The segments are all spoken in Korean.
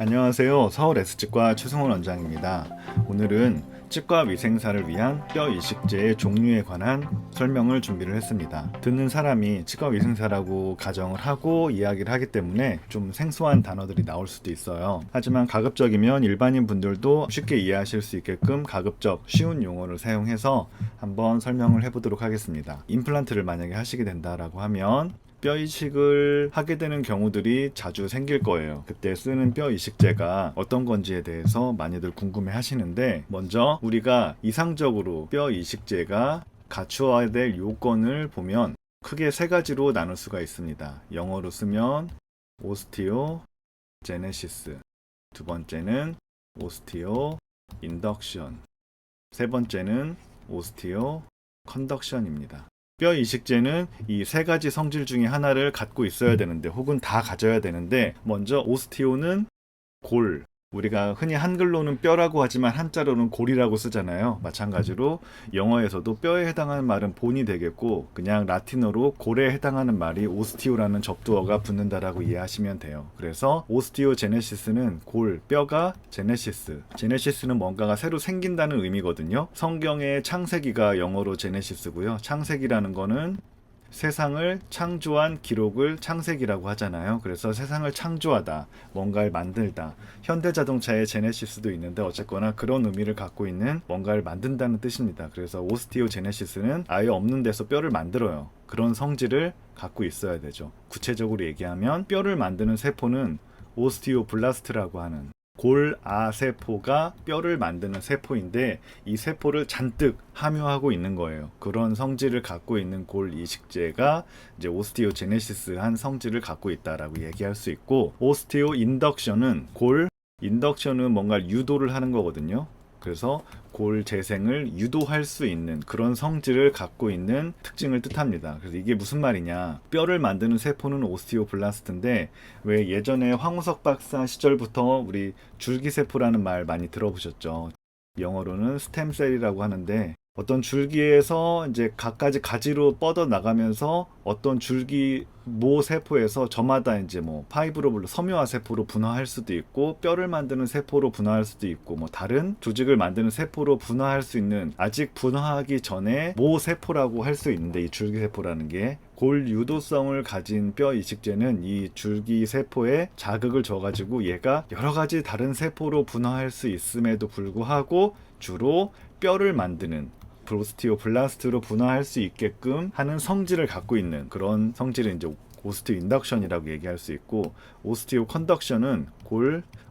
안녕하세요. 서울 S치과 최승원 원장입니다. 오늘은 치과 위생사를 위한 뼈 이식제의 종류에 관한 설명을 준비를 했습니다. 듣는 사람이 치과 위생사라고 가정을 하고 이야기를 하기 때문에 좀 생소한 단어들이 나올 수도 있어요. 하지만 가급적이면 일반인 분들도 쉽게 이해하실 수 있게끔 가급적 쉬운 용어를 사용해서 한번 설명을 해보도록 하겠습니다. 임플란트를 만약에 하시게 된다라고 하면 뼈 이식을 하게 되는 경우들이 자주 생길 거예요. 그때 쓰는 뼈 이식제가 어떤 건지에 대해서 많이들 궁금해 하시는데, 먼저 우리가 이상적으로 뼈 이식제가 갖추어야 될 요건을 보면 크게 세 가지로 나눌 수가 있습니다. 영어로 쓰면 오스티오 제네시스, 두 번째는 오스티오 인덕션, 세 번째는 오스티오 컨덕션입니다. 뼈 이식제는 이 세 가지 성질 중에 하나를 갖고 있어야 되는데, 혹은 다 가져야 되는데, 먼저 오스티오는 골, 우리가 흔히 한글로는 뼈라고 하지만 한자로는 골이라고 쓰잖아요. 마찬가지로 영어에서도 뼈에 해당하는 말은 본이 되겠고, 그냥 라틴어로 골에 해당하는 말이 오스티오라는 접두어가 붙는다라고 이해하시면 돼요. 그래서 오스티오 제네시스는 골, 뼈가 제네시스는 뭔가가 새로 생긴다는 의미거든요. 성경의 창세기가 영어로 제네시스고요. 창세기라는 거는 세상을 창조한 기록을 창세기라고 하잖아요. 그래서 세상을 창조하다, 뭔가를 만들다. 현대자동차의 제네시스도 있는데 어쨌거나 그런 의미를 갖고 있는 뭔가를 만든다는 뜻입니다. 그래서 오스티오 제네시스는 아예 없는 데서 뼈를 만들어요. 그런 성질을 갖고 있어야 되죠. 구체적으로 얘기하면 뼈를 만드는 세포는 오스티오블라스트라고 하는 골아세포가 뼈를 만드는 세포인데, 이 세포를 잔뜩 함유하고 있는 거예요. 그런 성질을 갖고 있는 골 이식제가 이제 오스티오제네시스한 성질을 갖고 있다라고 얘기할 수 있고, 오스티오 인덕션은 뭔가 유도를 하는 거거든요. 그래서 골 재생을 유도할 수 있는 그런 성질을 갖고 있는 특징을 뜻합니다. 그래서 이게 무슨 말이냐, 뼈를 만드는 세포는 오스티오블라스트인데, 왜 예전에 황우석 박사 시절부터 우리 줄기세포라는 말 많이 들어보셨죠? 영어로는 스템셀이라고 하는데, 어떤 줄기에서 이제 갖가지 가지로 뻗어 나가면서 어떤 줄기 모 세포에서 저마다 이제 뭐 파이브로블로 섬유화 세포로 분화할 수도 있고, 뼈를 만드는 세포로 분화할 수도 있고, 뭐 다른 조직을 만드는 세포로 분화할 수 있는, 아직 분화하기 전에 모 세포라고 할 수 있는데, 이 줄기 세포라는 게 골 유도성을 가진 뼈 이식제는 이 줄기 세포에 자극을 줘가지고 얘가 여러 가지 다른 세포로 분화할 수 있음에도 불구하고 주로 뼈를 만드는 오스티오블라스트로 분화할 수 있게끔 하는 성질을 갖고 있는, 그런 성질을 이제 오스티오 인덕션이라고 얘기할 수 있고, 오스티오 컨덕션은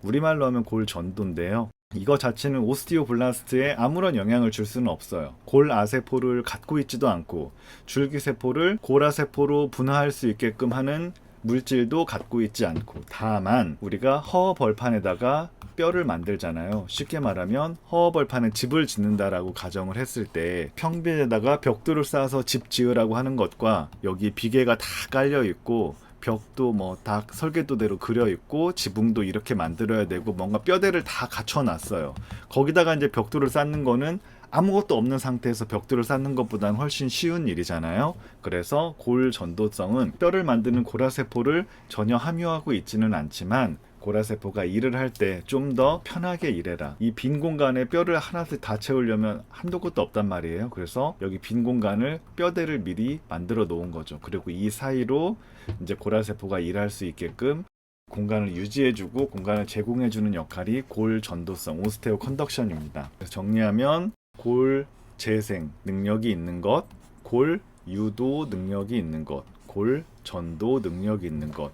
우리말로 하면 골 전도인데요. 이거 자체는 오스티오블라스트에 아무런 영향을 줄 수는 없어요. 골아세포를 갖고 있지도 않고, 줄기세포를 골아세포로 분화할 수 있게끔 하는 물질도 갖고 있지 않고, 다만 우리가 허허벌판에다가 뼈를 만들잖아요. 쉽게 말하면 허허벌판에 집을 짓는다라고 가정을 했을 때, 평빈에다가 벽돌을 쌓아서 집 지으라고 하는 것과, 여기 비계가 다 깔려 있고 벽도 뭐 다 설계도대로 그려 있고 지붕도 이렇게 만들어야 되고 뭔가 뼈대를 다 갖춰 놨어요. 거기다가 이제 벽돌을 쌓는 거는 아무것도 없는 상태에서 벽돌을 쌓는 것보다는 훨씬 쉬운 일이잖아요. 그래서 골 전도성은 뼈를 만드는 골아세포를 전혀 함유하고 있지는 않지만, 골아세포가 일을 할 때 좀 더 편하게 일해라, 이 빈 공간에 뼈를 하나씩 다 채우려면 한도 끝도 없단 말이에요. 그래서 여기 빈 공간을 뼈대를 미리 만들어 놓은 거죠. 그리고 이 사이로 이제 골아세포가 일할 수 있게끔 공간을 유지해주고 공간을 제공해주는 역할이 골 전도성, 오스테오 컨덕션입니다. 그래서 정리하면 골 재생 능력이 있는 것, 골 유도 능력이 있는 것, 골 전도 능력이 있는 것.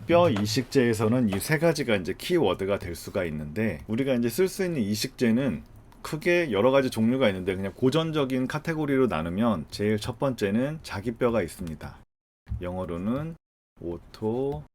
뼈 이식제에서는 이 세 가지가 이제 키워드가 될 수가 있는데, 우리가 이제 쓸 수 있는 이식제는 크게 여러 가지 종류가 있는데, 그냥 고전적인 카테고리로 나누면 제일 첫 번째는 자기뼈가 있습니다. 영어로는 오토지너스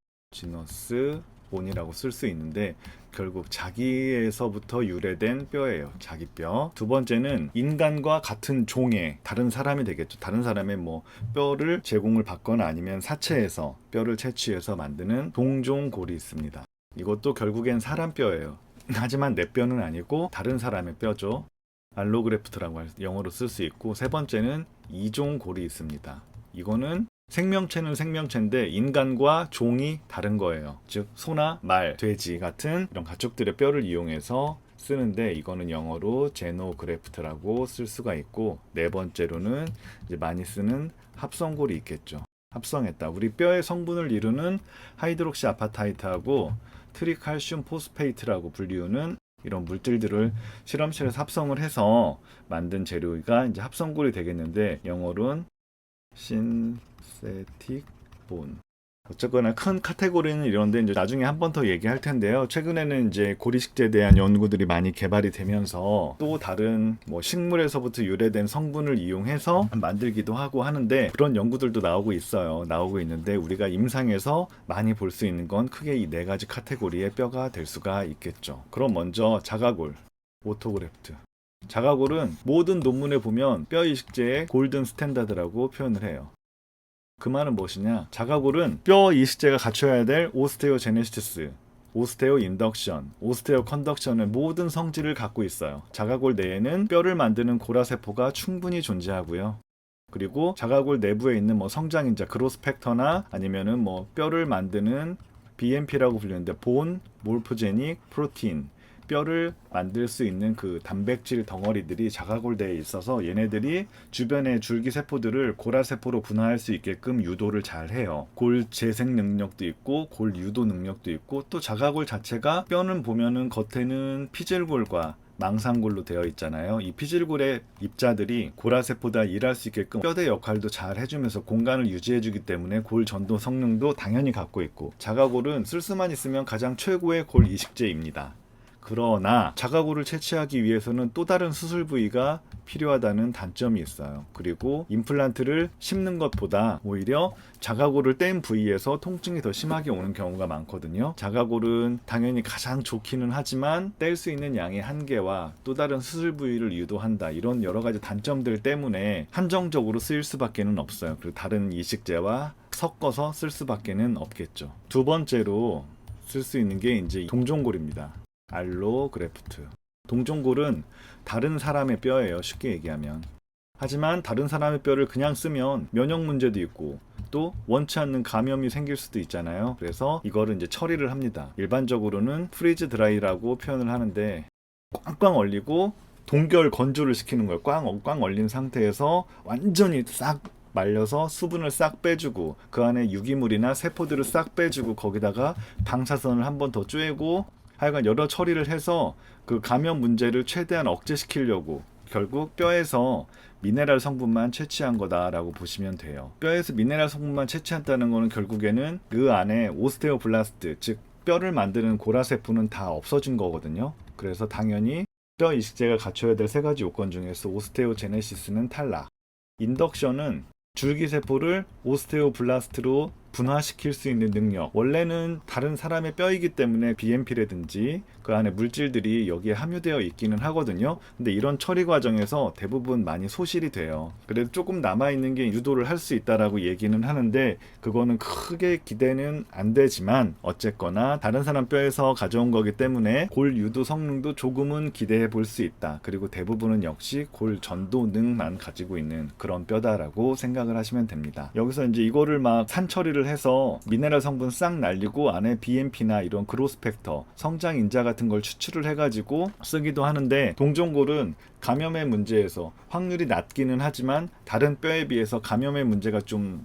본이라고 쓸 수 있는데, 결국 자기에서부터 유래된 뼈예요. 자기뼈. 두 번째는 인간과 같은 종의 다른 사람이 되겠죠. 다른 사람의 뭐 뼈를 제공을 받거나 아니면 사체에서 뼈를 채취해서 만드는 동종골이 있습니다. 이것도 결국엔 사람 뼈예요. 하지만 내 뼈는 아니고 다른 사람의 뼈죠. 알로그래프트라고 영어로 쓸 수 있고, 세 번째는 이종골이 있습니다. 이거는 생명체는 생명체인데 인간과 종이 다른 거예요. 즉 소나 말, 돼지 같은 이런 가축들의 뼈를 이용해서 쓰는데 이거는 영어로 제노그래프트라고 쓸 수가 있고, 네 번째로는 이제 많이 쓰는 합성골이 있겠죠. 합성했다. 우리 뼈의 성분을 이루는 하이드록시 아파타이트하고 트리칼슘 포스페이트라고 불리우는 이런 물질들을 실험실에서 합성을 해서 만든 재료가 이제 합성골이 되겠는데, 영어로는 신세틱 본. 어쨌거나 큰 카테고리는 이런데 이제 나중에 한 번 더 얘기할 텐데요. 최근에는 이제 고리식재에 대한 연구들이 많이 개발이 되면서 또 다른 뭐 식물에서부터 유래된 성분을 이용해서 만들기도 하고 하는데, 그런 연구들도 나오고 있어요. 나오고 있는데 우리가 임상에서 많이 볼 수 있는 건 크게 이 네 가지 카테고리의 뼈가 될 수가 있겠죠. 그럼 먼저 자가골, 오토그래프트. 자가골은 모든 논문에 보면 뼈 이식제의 골든 스탠다드라고 표현을 해요. 그 말은 무엇이냐? 자가골은 뼈 이식제가 갖춰야 될 오스테오제네시스, 오스테오 인덕션, 오스테오 컨덕션의 모든 성질을 갖고 있어요. 자가골 내에는 뼈를 만드는 고라세포가 충분히 존재하고요. 그리고 자가골 내부에 있는 뭐 성장인자, 그로스 팩터나 아니면은 뭐 뼈를 만드는 BMP라고 불리는데 본 몰프제닉 프로틴, 뼈를 만들 수 있는 그 단백질 덩어리들이 자가골대에 있어서 얘네들이 주변의 줄기세포들을 고라세포로 분화할 수 있게끔 유도를 잘 해요. 골 재생 능력도 있고 골 유도 능력도 있고, 또 자가골 자체가 뼈는 보면은 겉에는 피질골과 망상골로 되어 있잖아요. 이 피질골의 입자들이 고라세포다 일할 수 있게끔 뼈대 역할도 잘 해주면서 공간을 유지해주기 때문에 골 전도 성능도 당연히 갖고 있고, 자가골은 쓸 수만 있으면 가장 최고의 골 이식제입니다. 그러나 자가골을 채취하기 위해서는 또 다른 수술 부위가 필요하다는 단점이 있어요. 그리고 임플란트를 심는 것보다 오히려 자가골을 뗀 부위에서 통증이 더 심하게 오는 경우가 많거든요. 자가골은 당연히 가장 좋기는 하지만 뗄 수 있는 양의 한계와 또 다른 수술 부위를 유도한다, 이런 여러 가지 단점들 때문에 한정적으로 쓰일 수밖에는 없어요. 그리고 다른 이식제와 섞어서 쓸 수밖에는 없겠죠. 두 번째로 쓸 수 있는 게 이제 동종골입니다. 알로그래프트. 동종골은 다른 사람의 뼈예요, 쉽게 얘기하면. 하지만 다른 사람의 뼈를 그냥 쓰면 면역 문제도 있고 또 원치 않는 감염이 생길 수도 있잖아요. 그래서 이거를 이제 처리를 합니다. 일반적으로는 프리즈 드라이라고 표현을 하는데, 꽝꽝 얼리고 동결 건조를 시키는 거예요. 꽝 얼린 상태에서 완전히 싹 말려서 수분을 싹 빼주고 그 안에 유기물이나 세포들을 싹 빼주고 거기다가 방사선을 한 번 더 쬐고, 하여간 여러 처리를 해서 그 감염 문제를 최대한 억제시키려고 결국 뼈에서 미네랄 성분만 채취한 거다라고 보시면 돼요. 뼈에서 미네랄 성분만 채취한다는 거는 결국에는 그 안에 오스테오블라스트, 즉 뼈를 만드는 고라세포는 다 없어진 거거든요. 그래서 당연히 뼈 이식제가 갖춰야 될 세 가지 요건 중에서 오스테오제네시스는 탈락. 인덕션은 줄기세포를 오스테오블라스트로 분화시킬 수 있는 능력. 원래는 다른 사람의 뼈이기 때문에 BMP라든지 그 안에 물질들이 여기에 함유되어 있기는 하거든요. 근데 이런 처리 과정에서 대부분 많이 소실이 돼요. 그래도 조금 남아있는 게 유도를 할 수 있다라고 얘기는 하는데, 그거는 크게 기대는 안 되지만 어쨌거나 다른 사람 뼈에서 가져온 거기 때문에 골 유도 성능도 조금은 기대해 볼 수 있다. 그리고 대부분은 역시 골 전도능만 가지고 있는 그런 뼈다라고 생각을 하시면 됩니다. 여기서 이제 이거를 막 산처리를 해서 미네랄 성분 싹 날리고 안에 BMP나 이런 그로스펙터, 성장 인자 같은 걸 추출을 해가지고 쓰기도 하는데, 동종골은 감염의 문제에서 확률이 낮기는 하지만 다른 뼈에 비해서 감염의 문제가 좀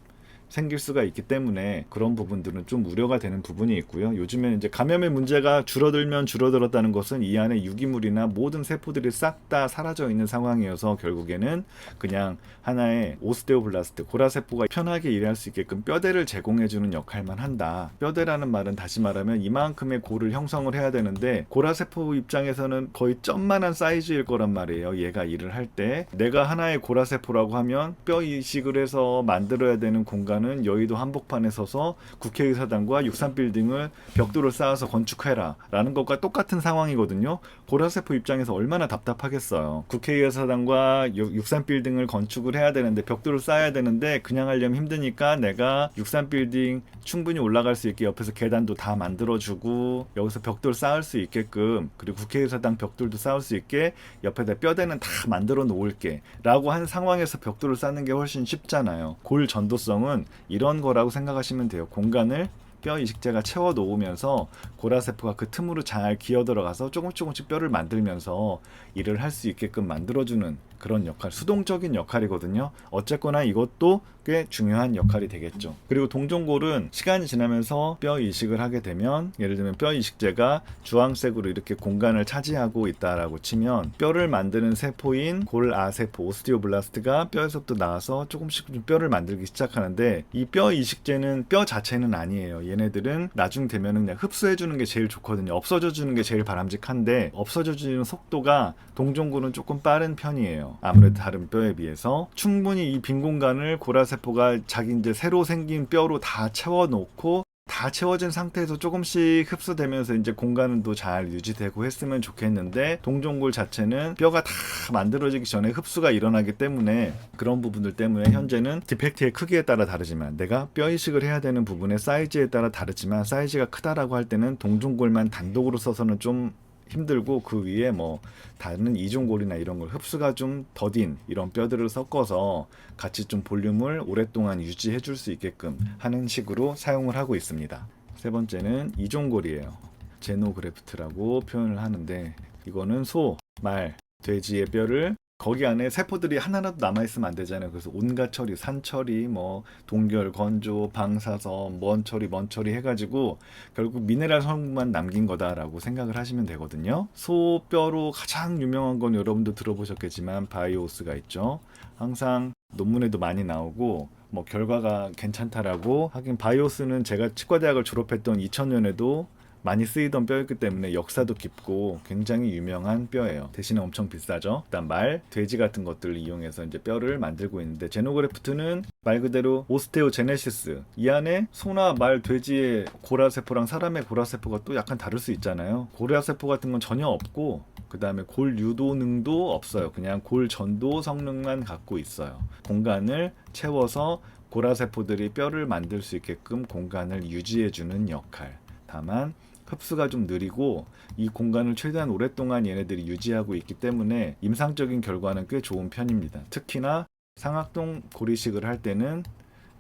생길 수가 있기 때문에 그런 부분들은 좀 우려가 되는 부분이 있고요. 요즘에는 이제 감염의 문제가 줄어들면 줄어들었다는 것은 이 안에 유기물이나 모든 세포들이 싹 다 사라져 있는 상황이어서 결국에는 그냥 하나의 오스테오블라스트, 고라세포가 편하게 일할 수 있게끔 뼈대를 제공해주는 역할만 한다. 뼈대라는 말은 다시 말하면 이만큼의 골을 형성을 해야 되는데 고라세포 입장에서는 거의 점만한 사이즈일 거란 말이에요. 얘가 일을 할 때 내가 하나의 고라세포라고 하면 뼈 이식을 해서 만들어야 되는 공간은 여의도 한복판에 서서 국회의사당과 63빌딩을 벽돌을 쌓아서 건축해라 라는 것과 똑같은 상황이거든요. 고라세포 입장에서 얼마나 답답하겠어요. 국회의사당과 63빌딩을 건축을 해야 되는데 벽돌을 쌓아야 되는데 그냥 하려면 힘드니까 내가 63빌딩 충분히 올라갈 수 있게 옆에서 계단도 다 만들어주고 여기서 벽돌 쌓을 수 있게끔, 그리고 국회의사당 벽돌도 쌓을 수 있게 옆에다 뼈대는 다 만들어 놓을게 라고 한 상황에서 벽돌을 쌓는 게 훨씬 쉽잖아요. 골 전도성은 이런 거라고 생각하시면 돼요. 공간을 뼈 이식제가 채워 놓으면서 고라세포가 그 틈으로 잘 기어 들어가서 조금씩 뼈를 만들면서 일을 할 수 있게끔 만들어주는 그런 역할, 수동적인 역할이거든요. 어쨌거나 이것도 꽤 중요한 역할이 되겠죠. 그리고 동종골은 시간이 지나면서 뼈 이식을 하게 되면, 예를 들면 뼈 이식제가 주황색으로 이렇게 공간을 차지하고 있다라고 치면, 뼈를 만드는 세포인 골아세포 오스티오블라스트가 뼈에서부터 나와서 조금씩 뼈를 만들기 시작하는데, 이 뼈 이식제는 뼈 자체는 아니에요. 얘네들은 나중 되면은 그냥 흡수해 주는 게 제일 좋거든요. 없어져 주는 게 제일 바람직한데, 없어져 주는 속도가 동종골은 조금 빠른 편이에요. 아무래도 다른 뼈에 비해서. 충분히 이 빈 공간을 고라세포가 자기 이제 새로 생긴 뼈로 다 채워놓고, 다 채워진 상태에서 조금씩 흡수되면서 이제 공간은 또 잘 유지되고 했으면 좋겠는데, 동종골 자체는 뼈가 다 만들어지기 전에 흡수가 일어나기 때문에, 그런 부분들 때문에 현재는 디펙트의 크기에 따라 다르지만, 내가 뼈 이식을 해야 되는 부분의 사이즈에 따라 다르지만, 사이즈가 크다라고 할 때는 동종골만 단독으로 써서는 좀 힘들고, 그 위에 뭐 다른 이종골이나 이런 걸 흡수가 좀 더딘 이런 뼈들을 섞어서 같이 좀 볼륨을 오랫동안 유지해 줄 수 있게끔 하는 식으로 사용을 하고 있습니다. 세 번째는 이종골이에요. 제노그래프트라고 표현을 하는데, 이거는 소, 말, 돼지의 뼈를, 거기 안에 세포들이 하나라도 남아있으면 안 되잖아요. 그래서 온갖 처리, 산 처리, 뭐 동결, 건조, 방사선, 먼 처리 해가지고 결국 미네랄 성분만 남긴 거다라고 생각을 하시면 되거든요. 소뼈로 가장 유명한 건 여러분도 들어보셨겠지만 바이오스가 있죠. 항상 논문에도 많이 나오고 뭐 결과가 괜찮다라고 하긴, 바이오스는 제가 치과대학을 졸업했던 2000년에도 많이 쓰이던 뼈였기 때문에 역사도 깊고 굉장히 유명한 뼈예요. 대신에 엄청 비싸죠. 일단 말, 돼지 같은 것들을 이용해서 이제 뼈를 만들고 있는데, 제노그래프트는 말 그대로 오스테오제네시스, 이 안에 소나 말, 돼지의 고라세포랑 사람의 고라세포가 또 약간 다를 수 있잖아요. 고라세포 같은 건 전혀 없고, 그 다음에 골 유도능도 없어요. 그냥 골 전도 성능만 갖고 있어요. 공간을 채워서 고라세포들이 뼈를 만들 수 있게끔 공간을 유지해주는 역할. 다만 흡수가 좀 느리고, 이 공간을 최대한 오랫동안 얘네들이 유지하고 있기 때문에 임상적인 결과는 꽤 좋은 편입니다. 특히나 상악동 고리식을 할 때는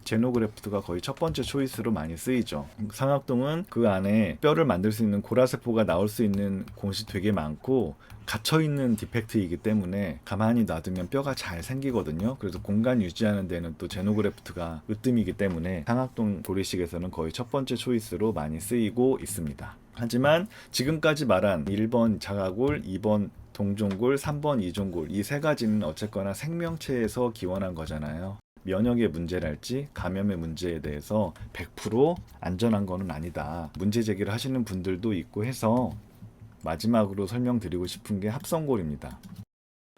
제노그래프트가 거의 첫 번째 초이스로 많이 쓰이죠. 상악동은 그 안에 뼈를 만들 수 있는 고라세포가 나올 수 있는 곳이 되게 많고 갇혀있는 디펙트이기 때문에 가만히 놔두면 뼈가 잘 생기거든요. 그래서 공간 유지하는 데는 또 제노그래프트가 으뜸이기 때문에 상악동 고리식에서는 거의 첫 번째 초이스로 많이 쓰이고 있습니다. 하지만 지금까지 말한 1번 자가골, 2번 동종골, 3번 이종골, 이 세 가지는 어쨌거나 생명체에서 기원한 거잖아요. 면역의 문제랄지 감염의 문제에 대해서 100% 안전한 거는 아니다. 문제 제기를 하시는 분들도 있고 해서 마지막으로 설명드리고 싶은 게 합성골입니다.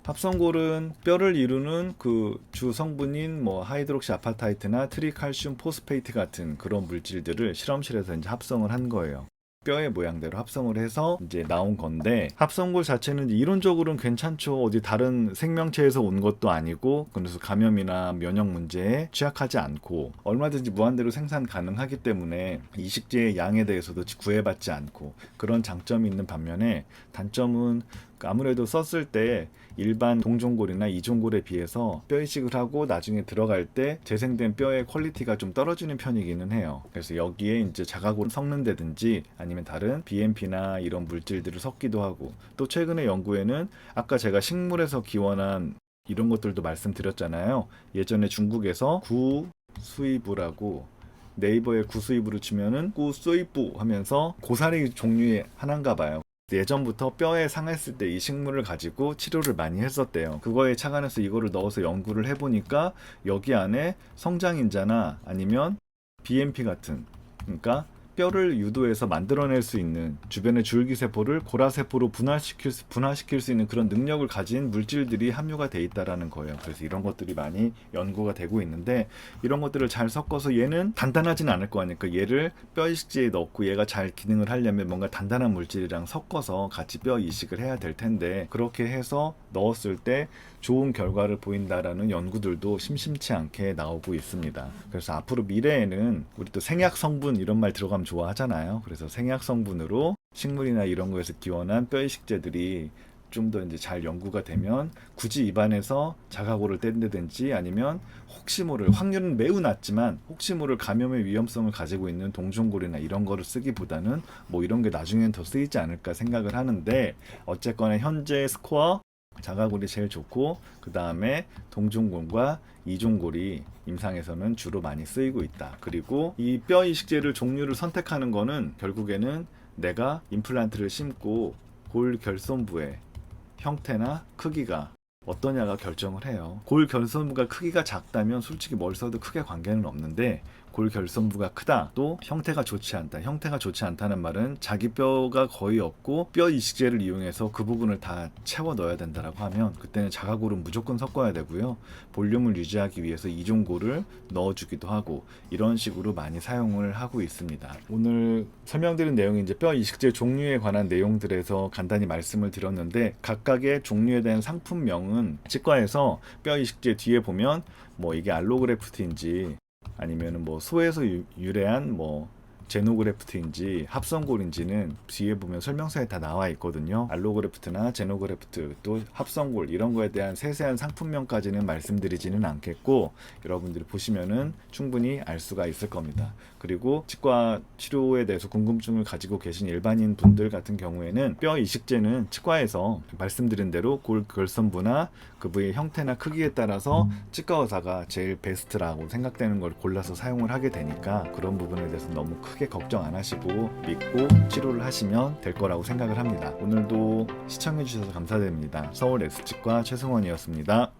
합성골은 뼈를 이루는 그 주 성분인 뭐 하이드록시 아파타이트나 트리칼슘 포스페이트 같은 그런 물질들을 실험실에서 이제 합성을 한 거예요. 뼈의 모양대로 합성을 해서 이제 나온 건데, 합성골 자체는 이론적으로는 괜찮죠. 어디 다른 생명체에서 온 것도 아니고, 그래서 감염이나 면역 문제에 취약하지 않고 얼마든지 무한대로 생산 가능하기 때문에 이식제의 양에 대해서도 구애받지 않고, 그런 장점이 있는 반면에 단점은 아무래도 썼을 때 일반 동종골이나 이종골에 비해서 뼈 이식을 하고 나중에 들어갈 때 재생된 뼈의 퀄리티가 좀 떨어지는 편이기는 해요. 그래서 여기에 이제 자가골 섞는다든지 아니면 다른 BMP나 이런 물질들을 섞기도 하고, 또 최근의 연구에는 아까 제가 식물에서 기원한 이런 것들도 말씀드렸잖아요. 예전에 중국에서 구수이부라고, 네이버에 구수이부로 치면은 구수이부 하면서 고사리 종류의 하나인가 봐요. 예전부터 뼈에 상했을 때 이 식물을 가지고 치료를 많이 했었대요. 그거에 착안해서 이거를 넣어서 연구를 해보니까 여기 안에 성장인자나 아니면 BMP 같은, 그러니까 뼈를 유도해서 만들어낼 수 있는 주변의 줄기세포를 고라세포로 분화시킬 수 있는 그런 능력을 가진 물질들이 함유가 돼 있다라는 거예요. 그래서 이런 것들이 많이 연구가 되고 있는데, 이런 것들을 잘 섞어서 얘는 단단하진 않을 거 아니까, 얘를 뼈 이식제에 넣고 얘가 잘 기능을 하려면 뭔가 단단한 물질이랑 섞어서 같이 뼈 이식을 해야 될 텐데, 그렇게 해서 넣었을 때 좋은 결과를 보인다라는 연구들도 심심치 않게 나오고 있습니다. 그래서 앞으로 미래에는 우리 또 생약 성분 이런 말 들어가면 좋아하잖아요. 그래서 생약 성분으로 식물이나 이런 거에서 기원한 뼈 이식제들이 좀 더 이제 잘 연구가 되면 굳이 입안에서 자가골을 뗀다든지 아니면 혹시 모를, 확률은 매우 낮지만 혹시 모를 감염의 위험성을 가지고 있는 동종골이나 이런 거를 쓰기보다는 뭐 이런 게 나중엔 더 쓰이지 않을까 생각을 하는데, 어쨌거나 현재 스코어 자가골이 제일 좋고 그 다음에 동종골과 이종골이 임상에서는 주로 많이 쓰이고 있다. 그리고 이 뼈 이식제를 종류를 선택하는 거는 결국에는 내가 임플란트를 심고 골 결손부의 형태나 크기가 어떠냐가 결정을 해요. 골 결손부가 크기가 작다면 솔직히 뭘 써도 크게 관계는 없는데, 골 결손부가 크다, 또 형태가 좋지 않다. 형태가 좋지 않다는 말은 자기 뼈가 거의 없고 뼈 이식제를 이용해서 그 부분을 다 채워 넣어야 된다라고 하면 그때는 자가골은 무조건 섞어야 되고요. 볼륨을 유지하기 위해서 이종골을 넣어주기도 하고 이런 식으로 많이 사용을 하고 있습니다. 오늘 설명드린 내용이 이제 뼈 이식제 종류에 관한 내용들에서 간단히 말씀을 드렸는데, 각각의 종류에 대한 상품명은 치과에서 뼈 이식제 뒤에 보면 뭐 이게 알로그래프트인지 아니면은 뭐 소에서 유래한 뭐 제노그래프트인지 합성골인지는 뒤에 보면 설명서에 다 나와 있거든요. 알로그래프트나 제노그래프트, 또 합성골 이런 거에 대한 세세한 상품명까지는 말씀드리지는 않겠고, 여러분들이 보시면은 충분히 알 수가 있을 겁니다. 그리고 치과 치료에 대해서 궁금증을 가지고 계신 일반인 분들 같은 경우에는 뼈 이식제는 치과에서 말씀드린 대로 골 결손부나 그 부위의 형태나 크기에 따라서 치과 의사가 제일 베스트라고 생각되는 걸 골라서 사용을 하게 되니까 그런 부분에 대해서 너무 크게 걱정 안 하시고 믿고 치료를 하시면 될 거라고 생각을 합니다. 오늘도 시청해 주셔서 감사드립니다. 서울 S치과 최승원이었습니다.